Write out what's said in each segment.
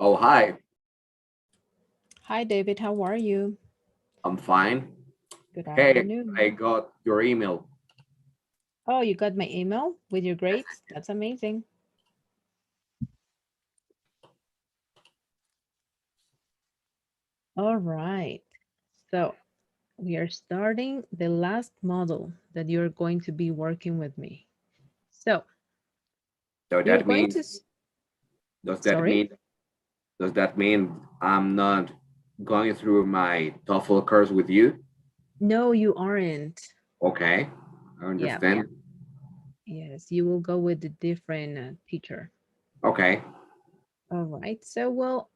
Oh, hi. Hi, David. How are you? I'm fine. Good Hey, afternoon. I got your email. Oh, you got my email with your grades? That's amazing. All right. So we are starting the last model that you're going to be working with me. So So you're that going means to, does that sorry? mean does that mean I'm not going through my TOEFL course with you? No, you aren't. Okay, I Yeah. understand. Yes, you will go with a different teacher. Okay, All right. So, well,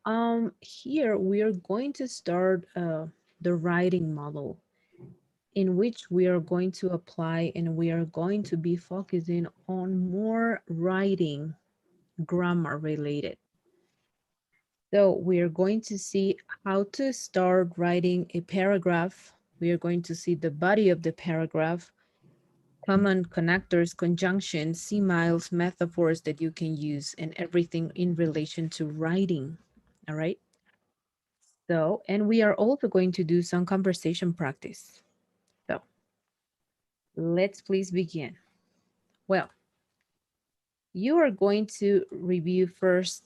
here we are going to start the writing model, in which we are going to apply and we are going to be focusing on more writing grammar related. So we are going to see how to start writing a paragraph. We are going to see the body of the paragraph, common connectors, conjunctions, similes, metaphors that you can use, and everything in relation to writing. All right. So, and we are also going to do some conversation practice. So let's please begin. Well, you are going to review first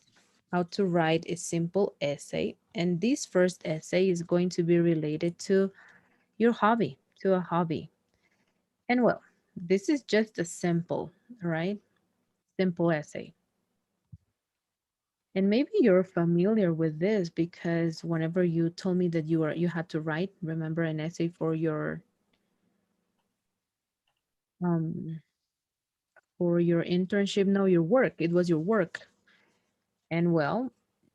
how to write a simple essay. And this first essay is going to be related to your hobby, to a hobby. And well, this is just a simple, right? Simple essay. And maybe you're familiar with this because whenever you told me that you had to write, remember an essay um for your internship, no, your work. It was your work. And well,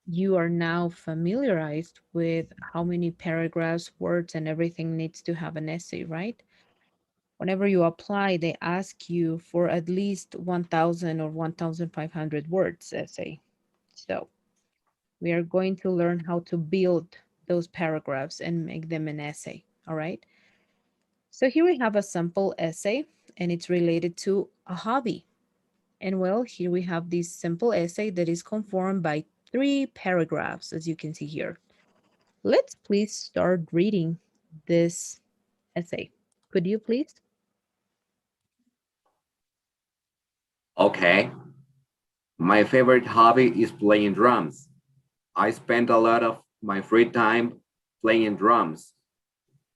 you are now familiarized with how many paragraphs, words, and everything needs to have an essay, right? Whenever you apply, they ask you for at least 1,000 or 1,500 words essay. So we are going to learn how to build those paragraphs and make them an essay, all right? So here we have a sample essay, and it's related to a hobby. And well, here we have this simple essay that is conformed by 3 paragraphs, as you can see here. Let's please start reading this essay. Could you please? okay. My favorite hobby is playing drums. I spend a lot of my free time playing drums.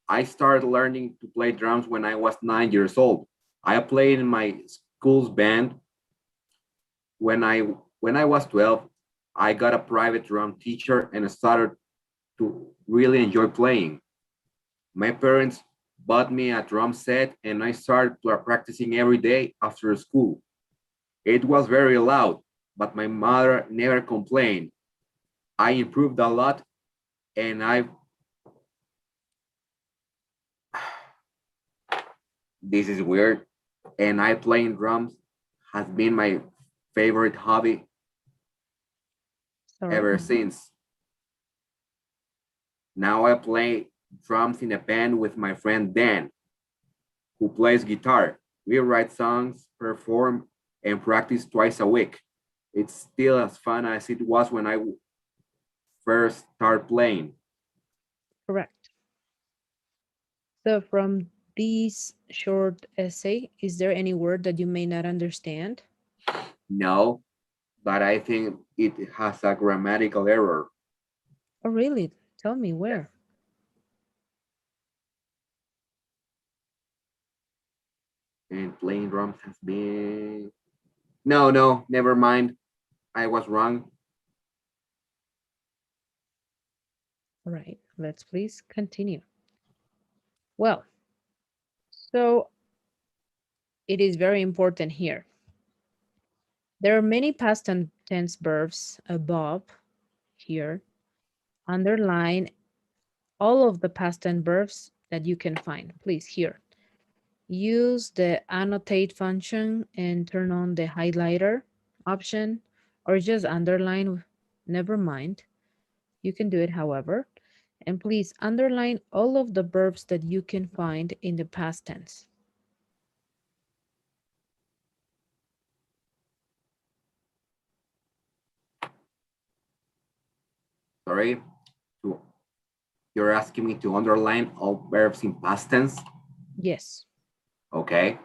I started learning to play drums when I was 9 years old. I played in my school's band when I was 12. I got a private drum teacher and I started to really enjoy playing. My parents bought me a drum set and I started practicing every day after school. It was very loud, but my mother never complained. I improved a lot and I this is weird and I playing drums has been my favorite hobby Sorry. ever since. Now I play drums in a band with my friend Dan, who plays guitar. We write songs, perform, and practice twice a week. It's still as fun as it was when I first started playing. Correct. So from this short essay, is there any word that you may not understand? No, but I think it has a grammatical error. Oh, really? Tell me where. And playing drums has been. No, no, never mind. I was wrong. All right, let's please continue. Well, so it is very important here. There are many past tense verbs above here. Underline all of the past tense verbs that you can find. Please here. Use the annotate function and turn on the highlighter option or just underline, never mind. You can do it however. And please underline all of the verbs that you can find in the past tense. sorry, to, you're asking me to underline all verbs in past tense. Yes. Okay.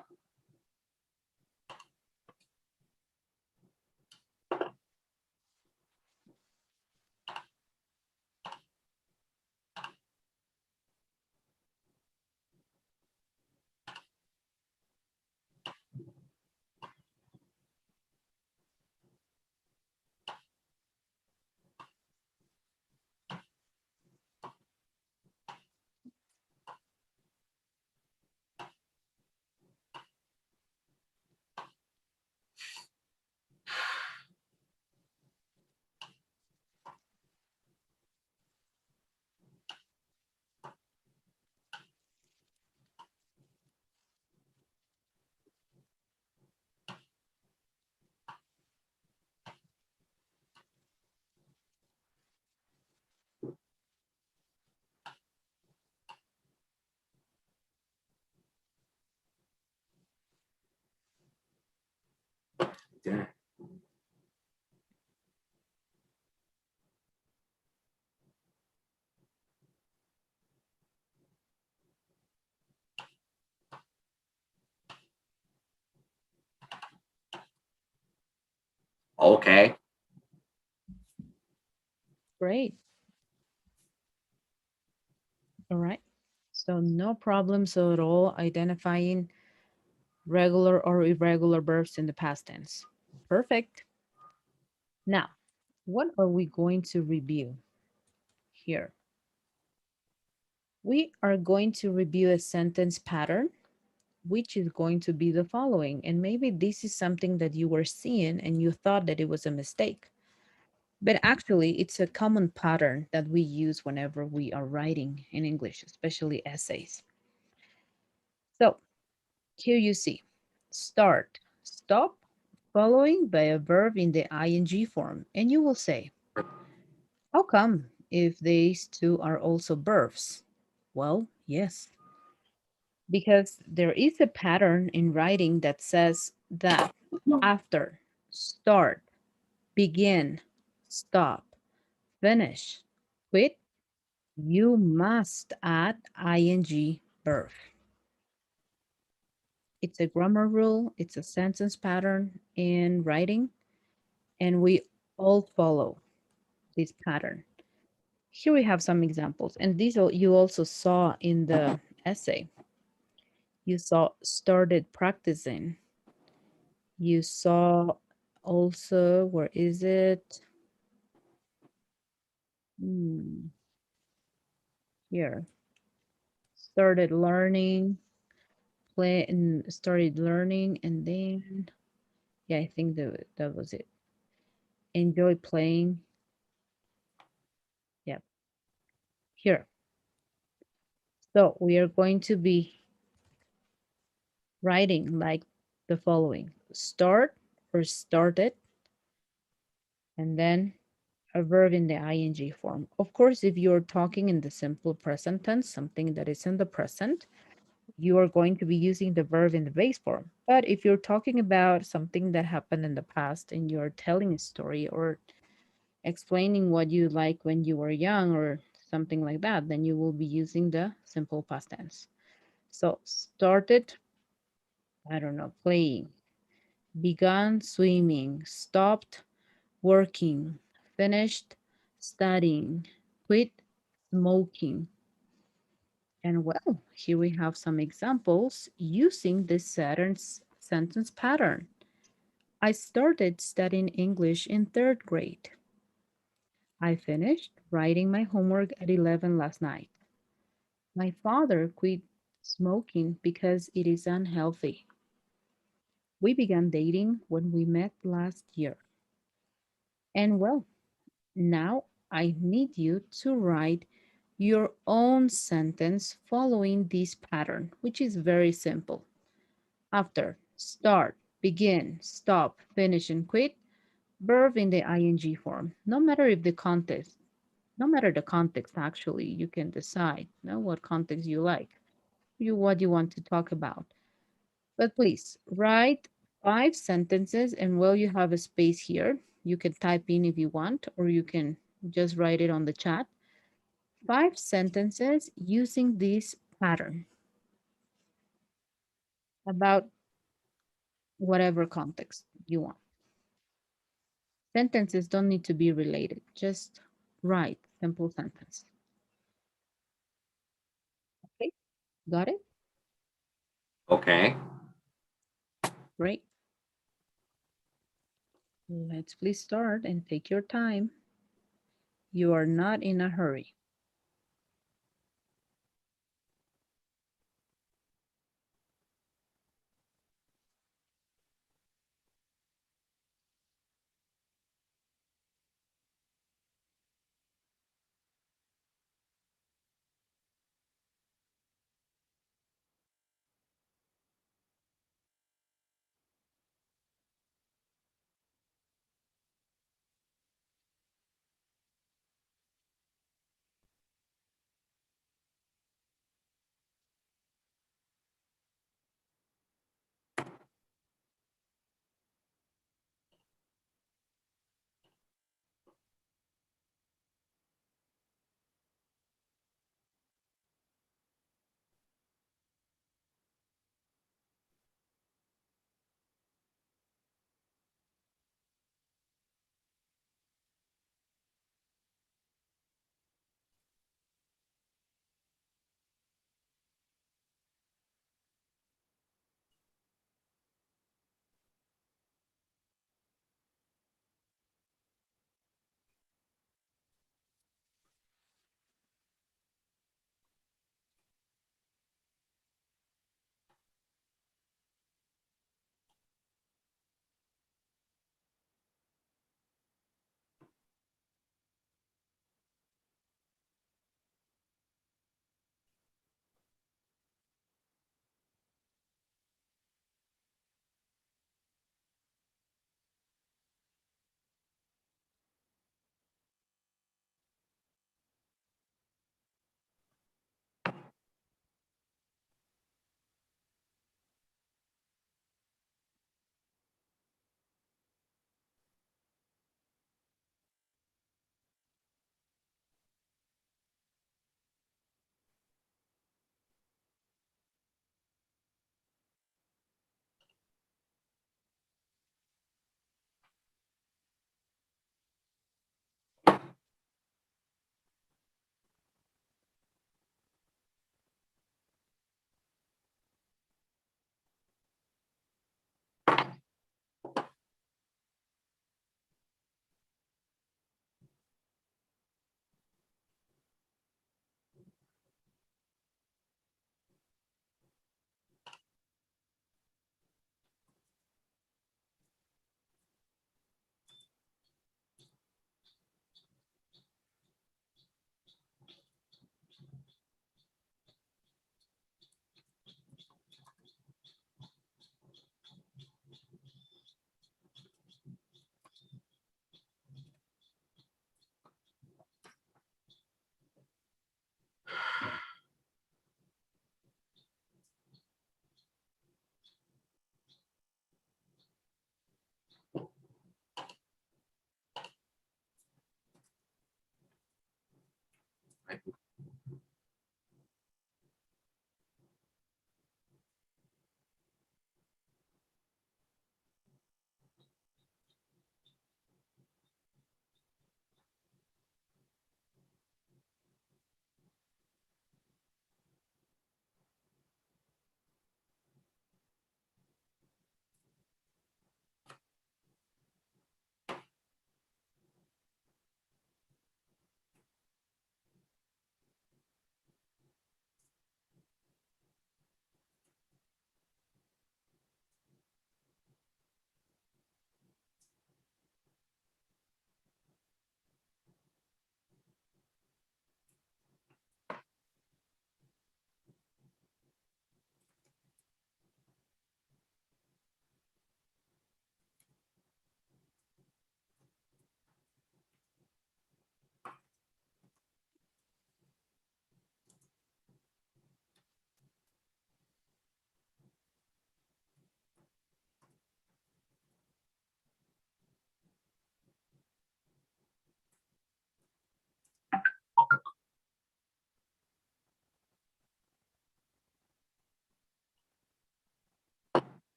Yeah. Okay. Great. All right. So no problems at all identifying regular or irregular verbs in the past tense. Perfect. Now, what are we going to review here? We are going to review a sentence pattern, which is going to be the following. And maybe this is something that you were seeing and you thought that it was a mistake. But actually, it's a common pattern that we use whenever we are writing in English, especially essays. So here you see, start, stop, following by a verb in the ing form. And you will say, how come if these two are also verbs? Well, yes, because there is a pattern in writing that says that after, start, begin, stop, finish, quit, you must add ing verb. It's a grammar rule, it's a sentence pattern in writing, and we all follow this pattern. Here we have some examples, and these you also saw in the essay. You saw started practicing. You saw also, where is it? Here. Started learning, play, and started learning, and then, yeah, I think that was it. Enjoy playing. Yeah, here. So we are going to be writing like the following: start or started, and then a verb in the ing form. Of course, if you're talking in the simple present tense, something that is in the present, you are going to be using the verb in the base form. But if you're talking about something that happened in the past and you're telling a story or explaining what you like when you were young or something like that, then you will be using the simple past tense. So started, I don't know, playing, began swimming, stopped working, finished studying, quit smoking. And well, here we have some examples using this sentence pattern. I started studying English in third grade. I finished writing my homework at 11 last night. My father quit smoking because it is unhealthy. We began dating when we met last year. And well, now I need you to write your own sentence following this pattern, which is very simple. After, start, begin, stop, finish, and quit, verb in the ing form. No matter the context, actually, you can decide what context you like, what you want to talk about. But please write 5 sentences, and while you have a space here, you can type in if you want, or you can Just write it on the chat. 5 sentences using this pattern about whatever context you want. Sentences don't need to be related. Just write simple sentence. Okay, got it? Okay. Great. Let's please start and take your time. You are not in a hurry.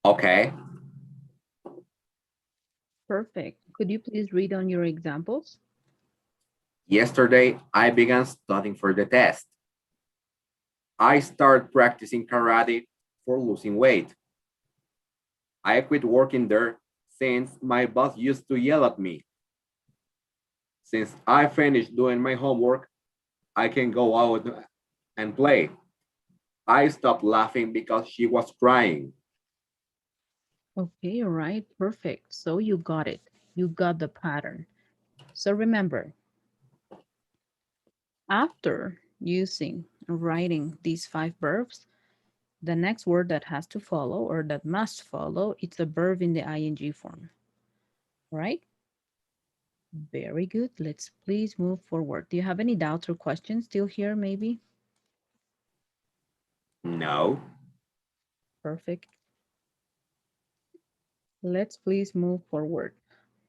Okay. Perfect. Could you please read on your examples? Yesterday, I began studying for the test. I started practicing karate for losing weight. I quit working there since my boss used to yell at me. Since I finished doing my homework, I can go out and play. I stopped laughing because she was crying. Okay, all right, perfect. So you got it. You got the pattern. So remember, after using and writing these 5 verbs, the next word that has to follow or that must follow, it's a verb in the ing form, right? Very good. Let's please move forward. Do you have any doubts or questions still here, maybe? No. Perfect. Let's please move forward.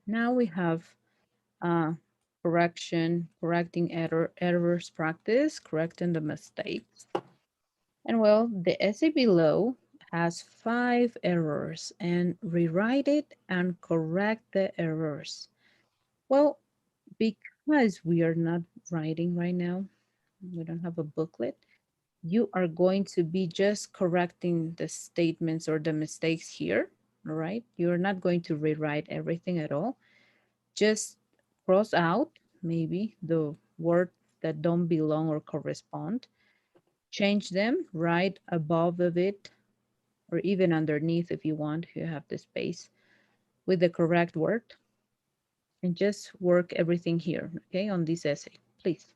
Now we have correcting errors practice, correcting the mistakes. And well, the essay below has 5 errors and rewrite it and correct the errors. Well, because we are not writing right now, we don't have a booklet, you are going to be just correcting the statements or the mistakes here, all right? You're not going to rewrite everything at all. Just cross out maybe the words that don't belong or correspond, change them right above of it, or even underneath if you want, if you have the space, with the correct word, and just work everything here, okay, on this essay, please.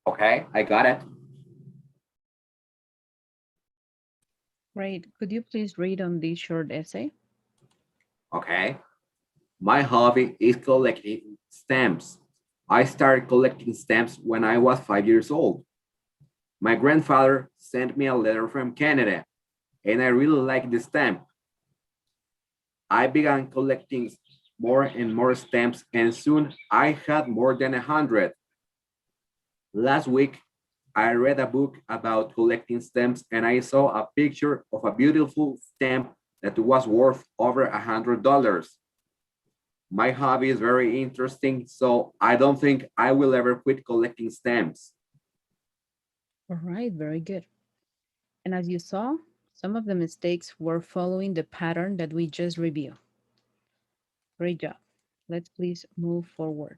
Okay, I got it. Great. Could you please read on this short essay? Okay. My hobby is collecting stamps. I started collecting stamps when I was 5 years old. My grandfather sent me a letter from Canada, and I really like the stamp. I began collecting more and more stamps, and soon I had more than 100. Last week, I read a book about collecting stamps, and I saw a picture of a beautiful stamp that was worth over $100. My hobby is very interesting, so I don't think I will ever quit collecting stamps. All right, very good. And as you saw, some of the mistakes were following the pattern that we just reviewed. Great job. Let's please move forward.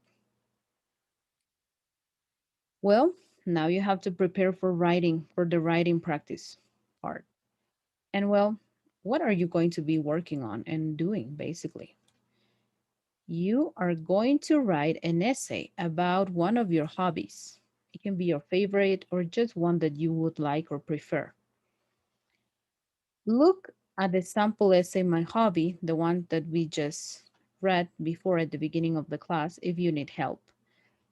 Well, now you have to prepare for writing, for the writing practice part. And well, what are you going to be working on and doing basically? You are going to write an essay about one of your hobbies. It can be your favorite or just one that you would like or prefer. Look at the sample essay, My Hobby, the one that we just read before at the beginning of the class, if you need help.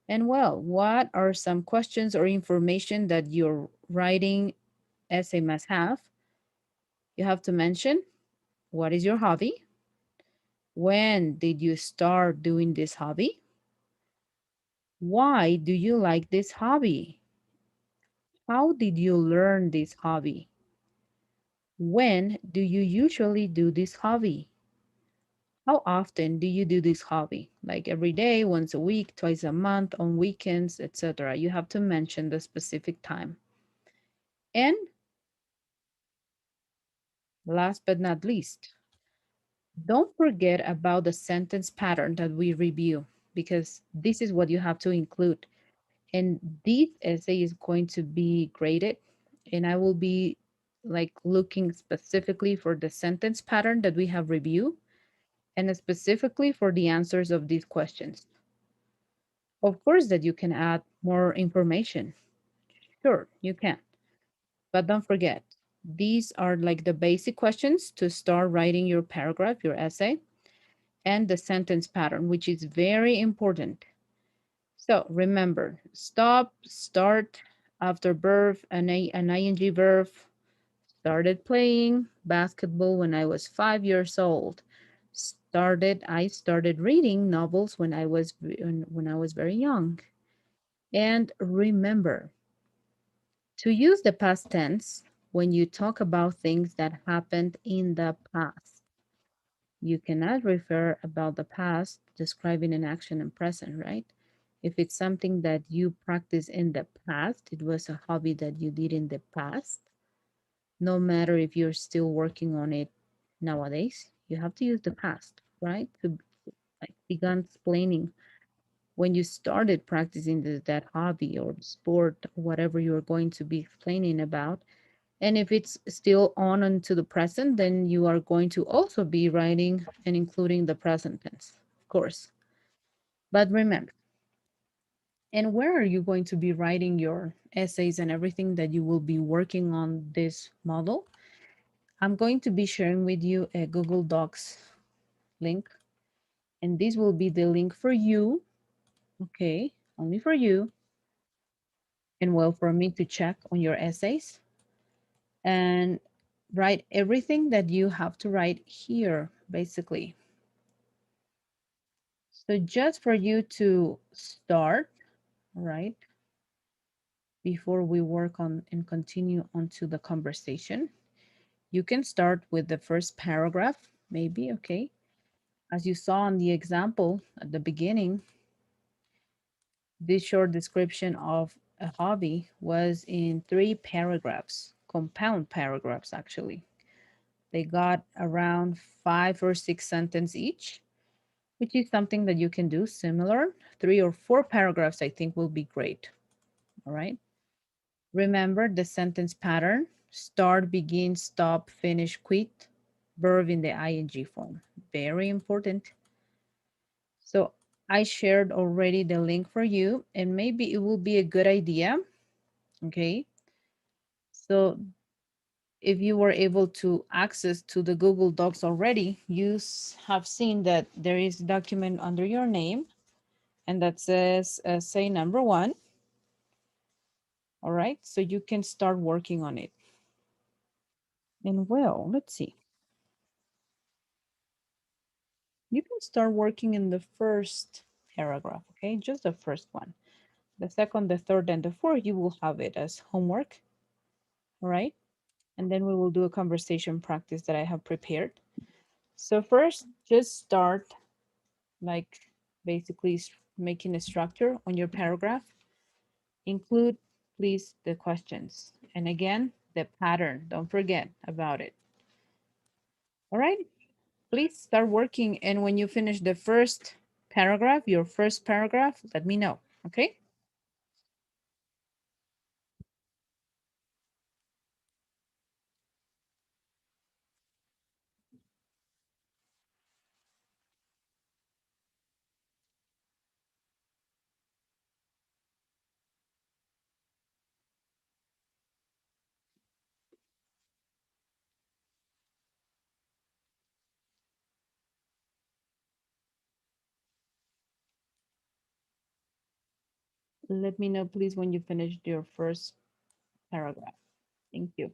And well, what are some questions or information that your writing essay must have? You have to mention, what is your hobby? When did you start doing this hobby? Why do you like this hobby? How did you learn this hobby? When do you usually do this hobby? How often do you do this hobby? Like every day, once a week, twice a month, on weekends, etc. You have to mention the specific time. And last but not least, don't forget about the sentence pattern that we review, because this is what you have to include. And this essay is going to be graded, and I will be like looking specifically for the sentence pattern that we have reviewed and specifically for the answers of these questions. Of course that you can add more information. Sure, you can. But don't forget, these are like the basic questions to start writing your paragraph, your essay, and the sentence pattern, which is very important. So remember, stop, start, after verb, an ing verb. Started playing basketball when I was 5 years old. I started reading novels when I was very young. And remember to use the past tense when you talk about things that happened in the past. You cannot refer about the past describing an action in present, right? If it's something that you practice in the past, it was a hobby that you did in the past, no matter if you're still working on it nowadays, you have to use the past, right? To like begin explaining when you started practicing that hobby or sport, whatever you're going to be explaining about. And if it's still on into the present, then you are going to also be writing and including the present tense, of course. But remember, and where are you going to be writing your essays and everything that you will be working on this model? I'm going to be sharing with you a Google Docs link, and this will be the link for you, okay, only for you, and well, for me to check on your essays and write everything that you have to write here, basically. So just for you to start, right, before we work on and continue onto the conversation, you can start with the first paragraph, maybe, okay? As you saw on the example at the beginning, this short description of a hobby was in 3 paragraphs, compound paragraphs actually. They got around 5 or 6 sentences each, which is something that you can do similar. 3 or 4 paragraphs, I think, will be great. All right. Remember the sentence pattern: start, begin, stop, finish, quit, verb in the ing form. Very important. So I shared already the link for you, and maybe it will be a good idea. Okay. So if you were able to access to the Google Docs already, you have seen that there is a document under your name and that says say number 1. All right, so you can start working on it. And well, let's see. You can start working in the first paragraph, okay? Just the first one. The second, the third, and the fourth, you will have it as homework, all right? And then we will do a conversation practice that I have prepared. So first, just start like basically making a structure on your paragraph. Include, please, the questions. And again, the pattern. Don't forget about it. All right, please start working. And when you finish the first paragraph, your first paragraph, let me know, okay? Let me know, please, when you finished your first paragraph. Thank you.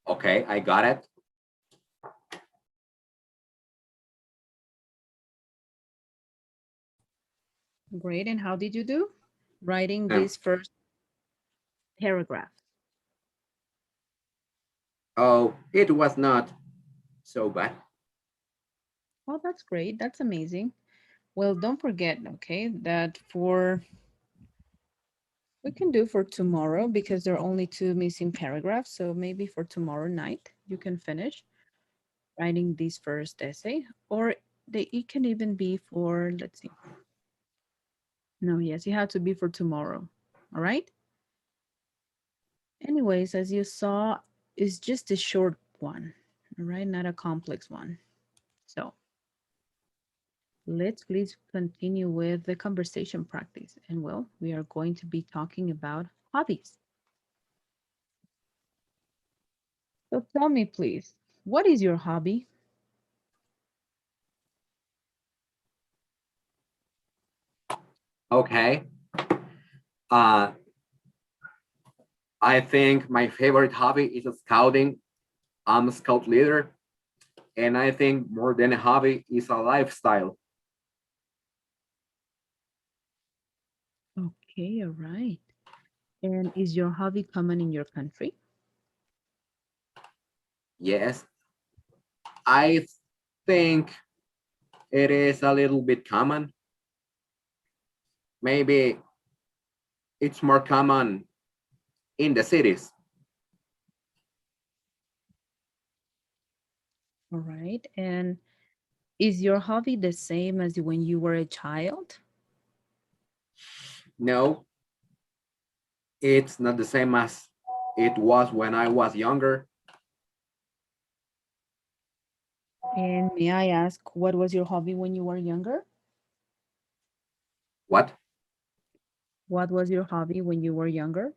Okay, I got it. Great. And how did you do? Writing Um, this first paragraph. oh, it was not so bad. Well, that's great. That's amazing. Well, don't forget, okay, that for we can do for tomorrow because there are only two missing paragraphs. So maybe for tomorrow night, you can finish writing this first essay, or it can even be for, let's see. No, yes, it had to be for tomorrow. All right. Anyways, as you saw, it's just a short one, all right, not a complex one. So let's please continue with the conversation practice. And well, we are going to be talking about hobbies. So tell me, please, what is your hobby? Okay. Uh, I think my favorite hobby is scouting. I'm a scout leader, and I think more than a hobby is a lifestyle. Okay, all right. And is your hobby common in your country? Yes, I think it is a little bit common. Maybe it's more common in the cities. All right. And is your hobby the same as when you were a child? No, it's not the same as it was when I was younger. And may I ask, what was your hobby when you were younger? What? What was your hobby when you were younger?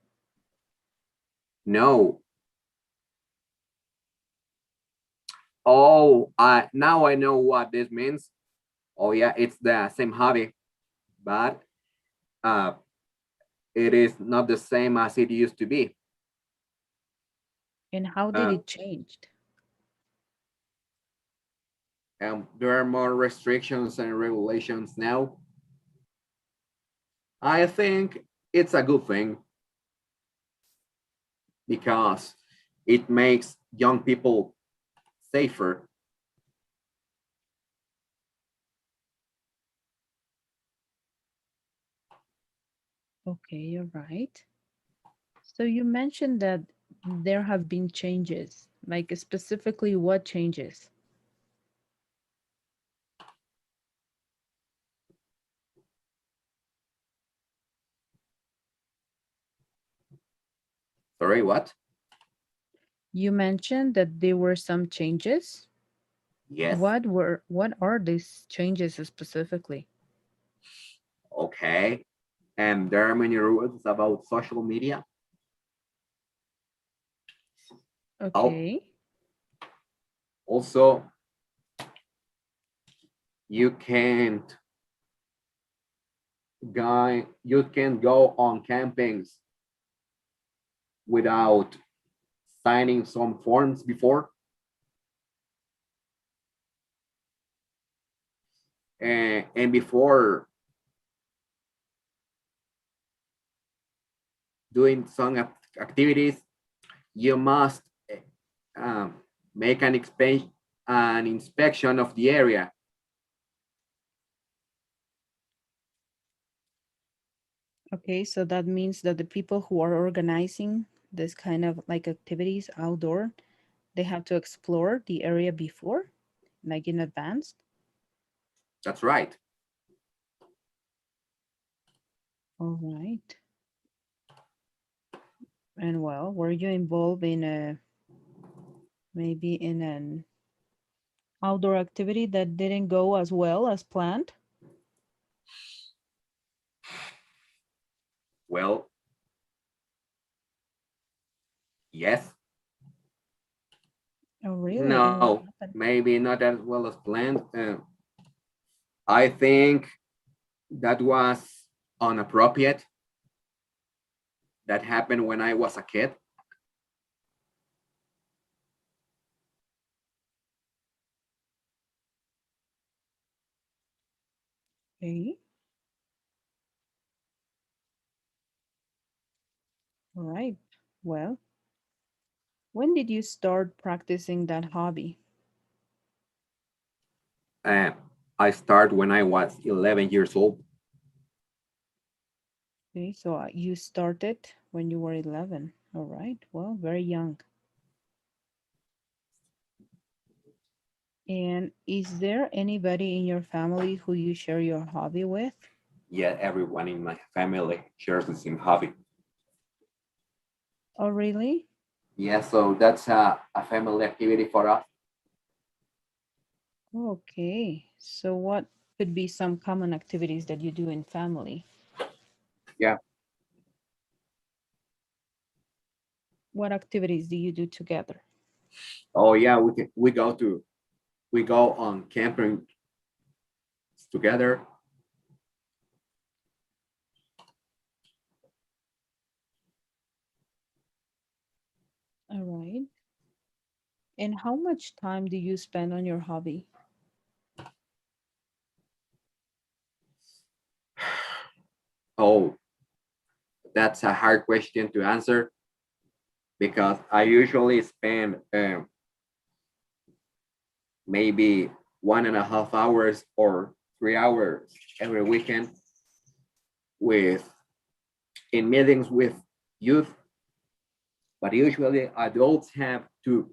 No. Oh, now I know what this means. Oh yeah, it's the same hobby, but uh, it is not the same as it used to be. And how did Uh, it change? there are more restrictions and regulations now. I think it's a good thing because it makes young people safer. Okay, all right. So you mentioned that there have been changes, like specifically what changes? Sorry, what? You mentioned that there were some changes. Yes. What are these changes specifically? Okay. And there are many rules about social media. Okay. Also, you can't you can go on campings without signing some forms before. And before doing some activities, you must um, make an inspection of the area. Okay, so that means that the people who are organizing this kind of like activities outdoor, they have to explore the area before, like in advance. That's right. All right. And well, were you involved in a maybe in an outdoor activity that didn't go as well as planned? Well, yes. Oh, really? And what No, happened? maybe not as well as planned. I think that was inappropriate. That happened when I was a kid. Okay. All right. Well, when did you start practicing that hobby? Uh, I started when I was 11 years old. Okay, so you started when you were 11. All right. Well, very young. And is there anybody in your family who you share your hobby with? Yeah, everyone in my family shares the same hobby. Oh, really? Yeah, so that's a family activity for us. Okay. So what could be some common activities that you do in family? Yeah. What activities do you do together? Oh yeah, we go on camping together. All right. And how much time do you spend on your hobby? Oh, that's a hard question to answer because I usually spend maybe 1.5 hours or 3 hours every weekend with in meetings with youth. But usually adults have to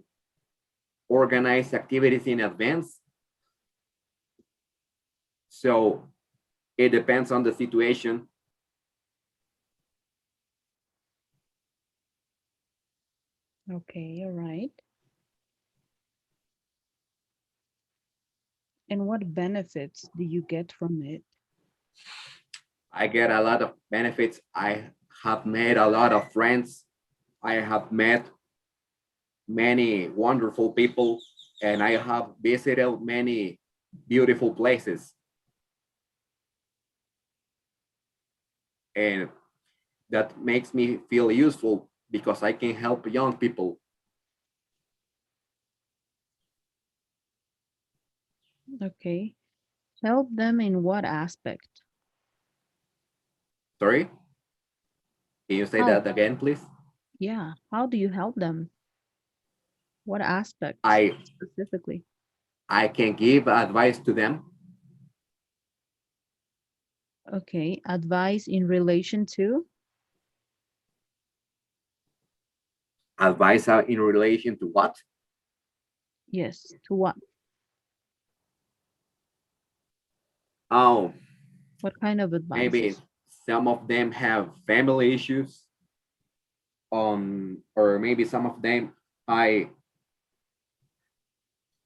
organize activities in advance. So it depends on the situation. Okay, all right. And what benefits do you get from it? I get a lot of benefits. I have made a lot of friends. I have met many wonderful people, and I have visited many beautiful places. And that makes me feel useful because I can help young people. Okay. Help them in what aspect? Sorry, can you say How? that again, please? Yeah. How do you help them? What aspect I specifically? I can give advice to them, Okay. Advice in relation to? advice in relation to what? Yes. To what? Oh, What kind of maybe advices? some of them have family issues, or maybe I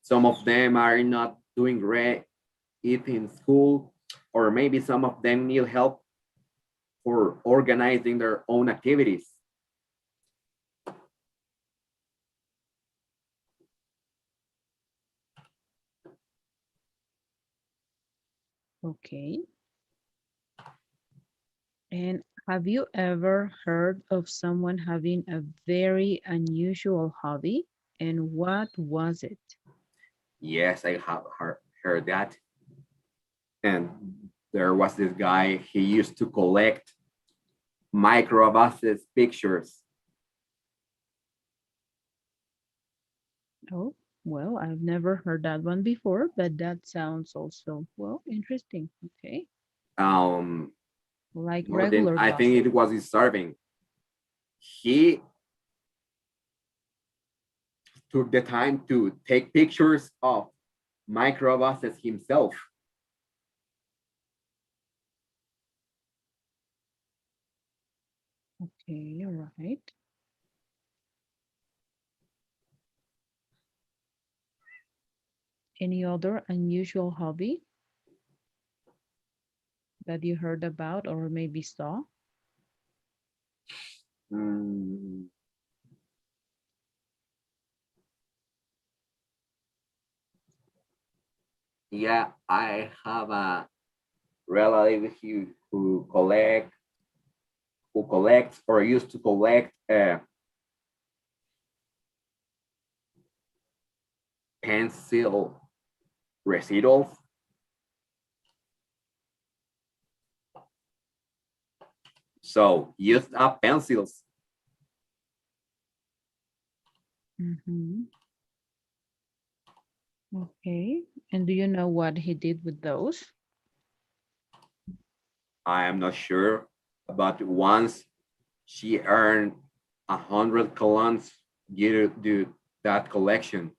some of them are not doing great in school, or maybe some of them need help for organizing their own activities. Okay. And have you ever heard of someone having a very unusual hobby? And what was it? Yes, I have heard that. And there was this guy, he used to collect microbuses pictures. Oh, well, I've never heard that one before, but that sounds also, well, interesting. Okay. Um, Like more than regular I think buses. it was starving. He took the time to take pictures of microbuses himself. Okay, all right. Any other unusual hobby that you heard about or maybe saw? Mm, yeah, I have a relative who collects or used to collect pencil residuals. So used up pencils. Okay. And do you know what he did with those? I am not sure, but once she earned 100 colons due to that collection.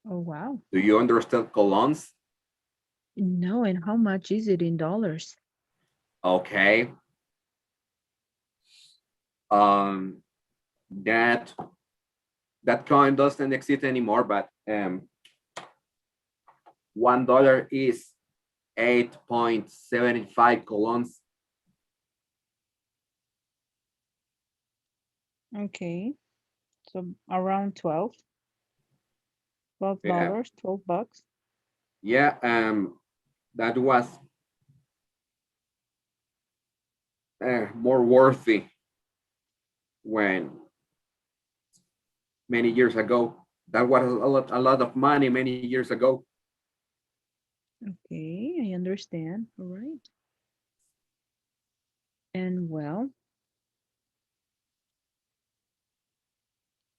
Oh, wow. Do you understand colons? No, and how much is it in dollars? Okay. Um, that that coin doesn't exist anymore, but $1 is 8.75 colons. Okay. So around 12, Yeah, $12, 12 bucks. yeah. That was more worthy when many years ago. That was a lot of money many years ago. Okay, I understand. All right. And well,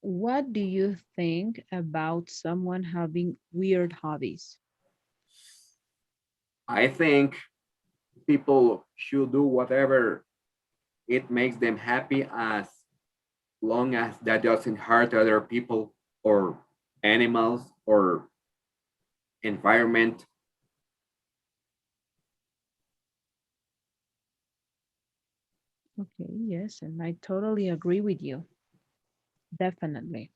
what do you think about someone having weird hobbies? I think people should do whatever it makes them happy as long as that doesn't hurt other people or animals or environment. Okay, yes, and I totally agree with you. Definitely.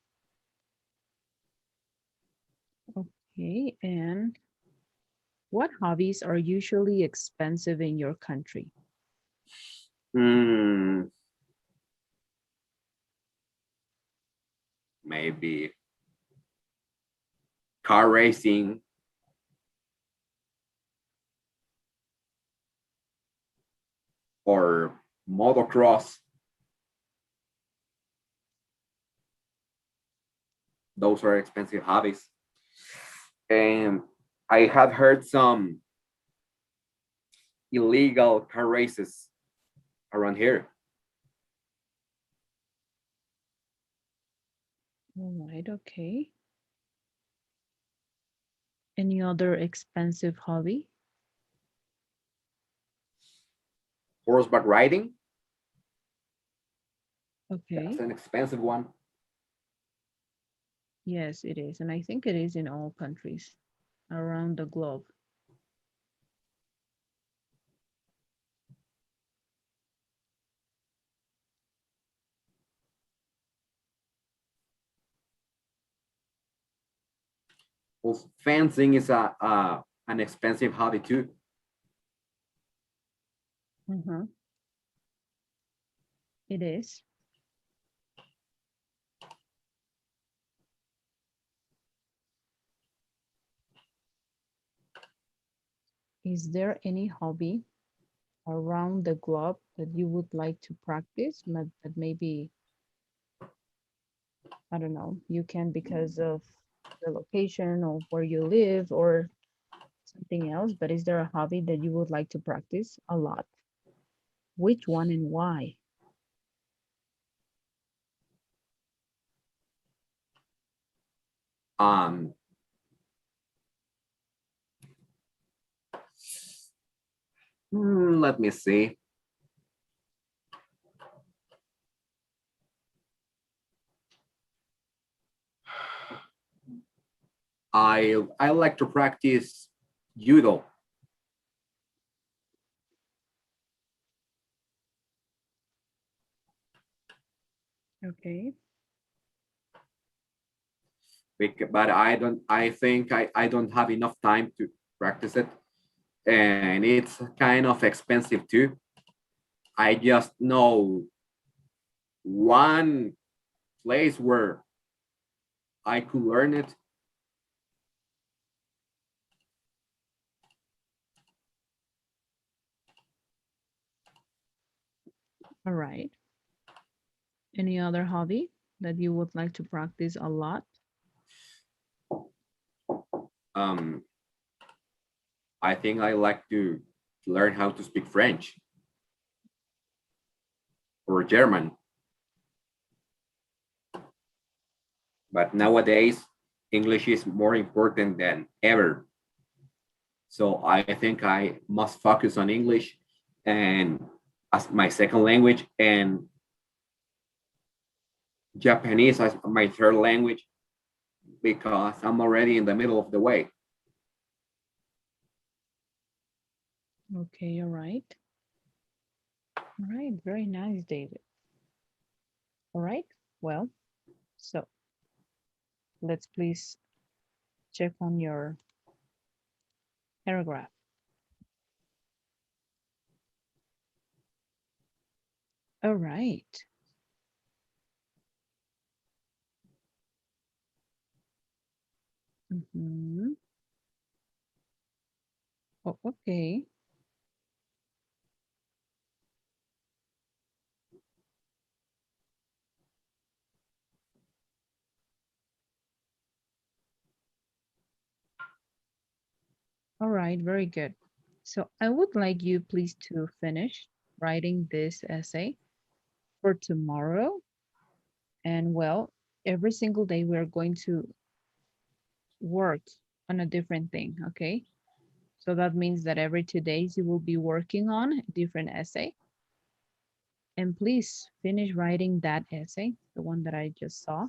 Okay, and what hobbies are usually expensive in your country? Hmm, maybe car racing or motocross. Those are expensive hobbies. And I have heard some illegal car races around here. All right, okay. Any other expensive hobby? Horseback riding, that's Okay. an expensive one. Yes, it is. And I think it is in all countries around the globe. Also, fencing is an expensive hobby too. Mhm. It is. Is there any hobby around the globe that you would like to practice, but that maybe, I don't know, you can because of the location or where you live or something else, but is there a hobby that you would like to practice a lot? Which one and why? Um, Let me see. I like to practice judo. Okay. But I think I don't have enough time to practice it. And it's kind of expensive too. I just know one place where I could learn it. All right. Any other hobby that you would like to practice a lot? Um, I think I like to learn how to speak French. or German. But nowadays, English is more important than ever. So I think I must focus on English and as my second language and Japanese as my third language because I'm already in the middle of the way. Okay, all right. All right, very nice, David. All right, well, so let's please check on your paragraph. All right. Mm-hmm. Oh, okay. All right, very good. So I would like you please to finish writing this essay for tomorrow. And well, every single day we are going to work on a different thing, okay? So that means that every 2 days you will be working on a different essay. And please finish writing that essay, the one that I just saw.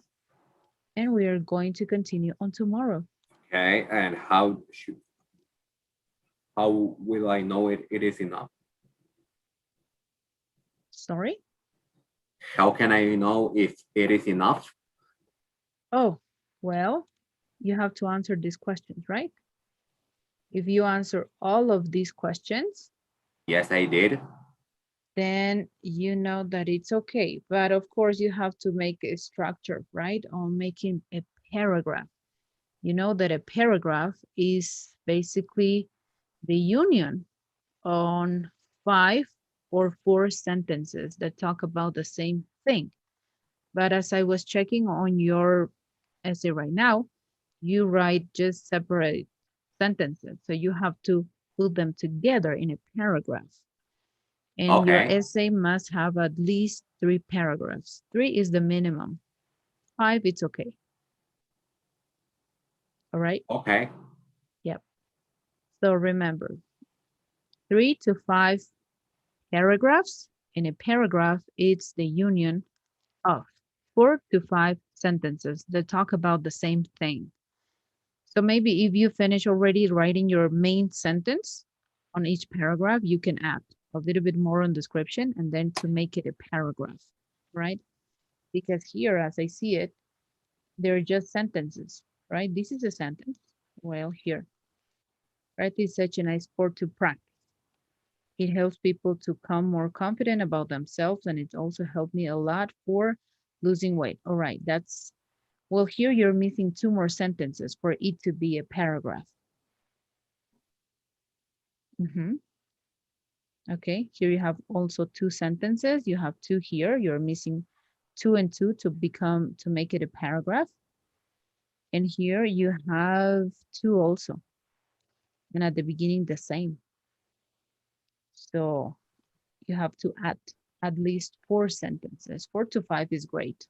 And we are going to continue on tomorrow. Okay, and how will I know it is enough? Sorry? How can I know if it is enough? Oh, well, you have to answer these questions, right? If you answer all of these questions, Yes, I did. then you know that it's okay. But of course, you have to make a structure, right? On making a paragraph. You know that a paragraph is basically the union on 5 or 4 sentences that talk about the same thing. But as I was checking on your essay right now, you write just separate sentences. So you have to put them together in a paragraph. And your Okay, essay must have at least 3 paragraphs. 3 is the minimum. 5, it's okay. All right? okay, Yep. So remember, 3 to 5 paragraphs. In a paragraph, it's the union of 4 to 5 sentences that talk about the same thing. So maybe if you finish already writing your main sentence on each paragraph, you can add a little bit more on description and then to make it a paragraph, right? Because here, as I see it, they're just sentences, right? This is a sentence. Well, here, right? It's such a nice sport to practice. It helps people to become more confident about themselves, and it also helped me a lot for losing weight. All right, that's, well, here you're missing 2 more sentences for it to be a paragraph. Mhm. Okay, here you have also 2 sentences. You have 2 here. You're missing 2 and 2 to make it a paragraph. And here you have 2 also. And at the beginning, the same. So you have to add at least 4 sentences. 4 to 5 is great.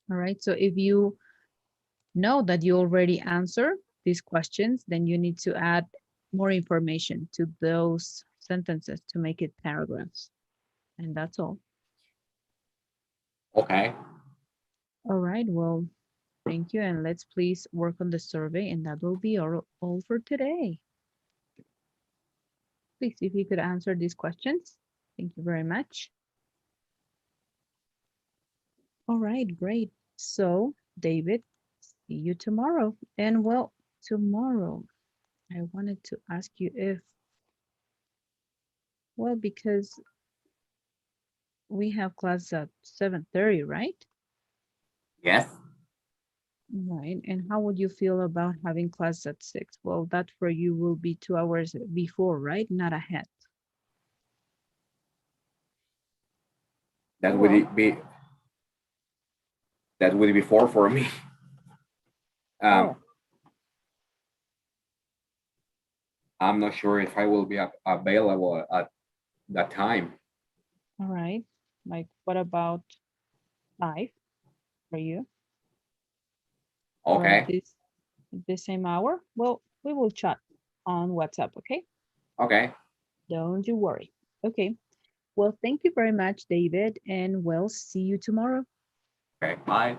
All right, so if you know that you already answer these questions, then you need to add more information to those sentences to make it paragraphs. And that's all. okay. All right, well, thank you. And let's please work on the survey, and that will be all for today. Please, if you could answer these questions. Thank you very much. All right, great. So, David, see you tomorrow. And well, tomorrow, I wanted to ask you if, well, because we have class at 7:30, right? Yes, Right. And how would you feel about having class at 6? Well, that for you will be 2 hours before, right? Not ahead. that Oh, well. would be that would be 4 for me. Um, Oh, I'm not sure if I will be available at that time. All right. Like, what about 5 for you? Or Okay. this same hour? Well, we will chat on WhatsApp, okay? Okay. Don't you worry. Okay. Well, thank you very much, David, and we'll see you tomorrow. Okay. Bye.